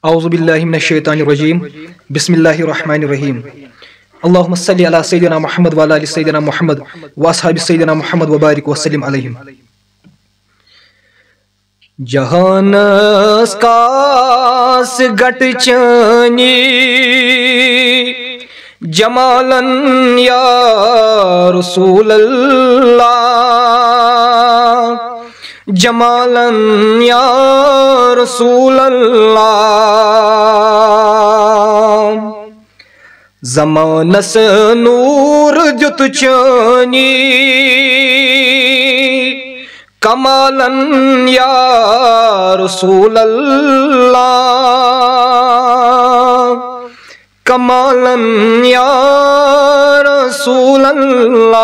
اعوذ باللہ من الشیطان الرجیم بسم اللہ الرحمن الرحیم اللہم صلی علی سیدنا محمد وعلی آل سیدنا محمد واصحاب سیدنا محمد وبارک وسلم علیہم۔ جہانس کاس گٹ چانی جمالن یا رسول اللہ، جمالن یا رسول اللہ۔ زمانس نور جت چانی کمالن یا رسول اللہ، کمالن یا رسول اللہ۔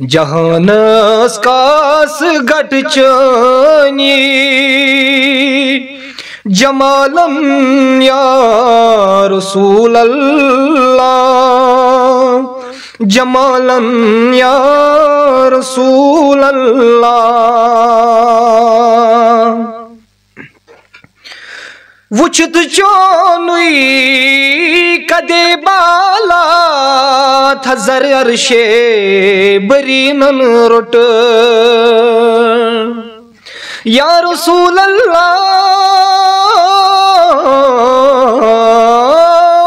جہانس کاس گٹ چانی جمالن یا رسول اللہ، جمالن یا رسول اللہ۔ وچت چونی کدے بالا تھزر عرش برینن رٹ یا رسول اللہ۔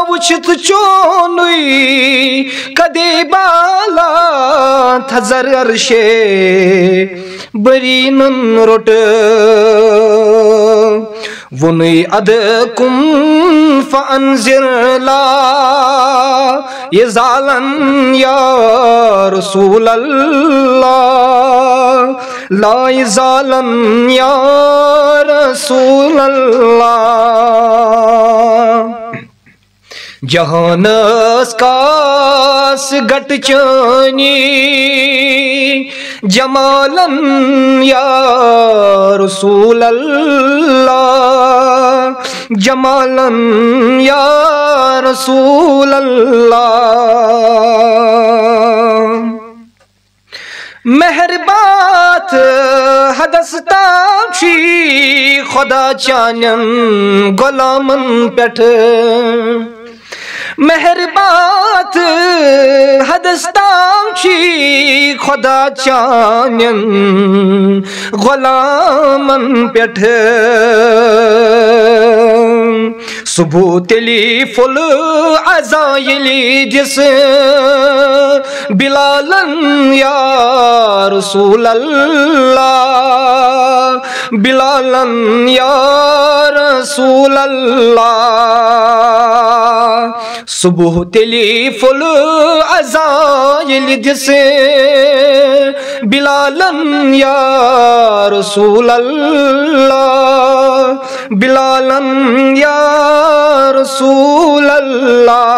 وچت چونی کدے بالا تھزر عرش برینن رٹ ونی اد کم فانذر لا یزالن یا رسول اللہ، لا یزالن یا رسول اللہ۔ جہانس کاس گٹ چانی جمالن یا رسول اللہ، جمالن یا رسول اللہ۔ مہربات حدستان چھی خدا چانن غلامن پیٹھ، مہربات حدستان چھی خدا چانن غلامن پیٹھ۔ صبح تلی فل عزائلی جس بلالن یا رسول اللہ، بلالن یا رسول اللہ۔ صبح تلی فل عزائل جس بلالن یا رسول اللہ، بلالن یا رسول اللہ۔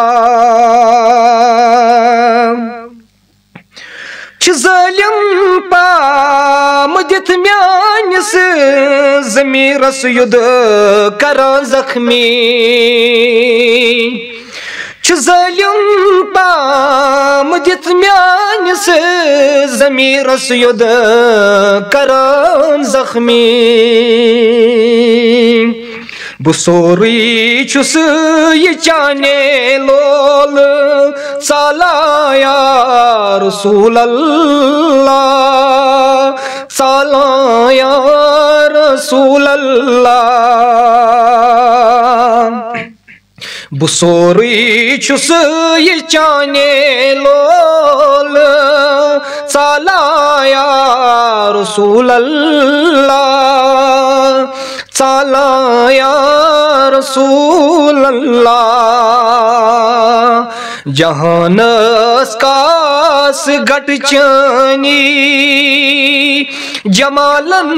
چھ ظالم پامدت میانس ضمیرس ید کران زخمی، چھ ظالم پامدت میانس ضمیرس ید کران زخمی۔ بسوری چھس یہ چانے لول سالا یا رسول اللہ، سالا یا رسول اللہ۔ بسوری چھس یہ چانے لول سالا یا رسول اللہ، سالا یا رسول اللہ۔ جہانس کاس گٹ چانی جمالن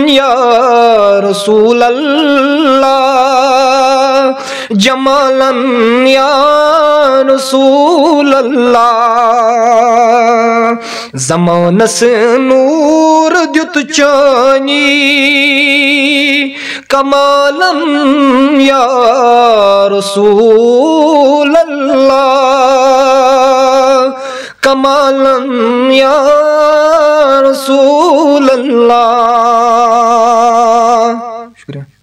یا رسول اللہ، جمالن یا رسول اللہ۔ زمانس نور جت چانی کمالن یا رسول اللہ، کمالن یا رسول اللہ۔ شکریہ.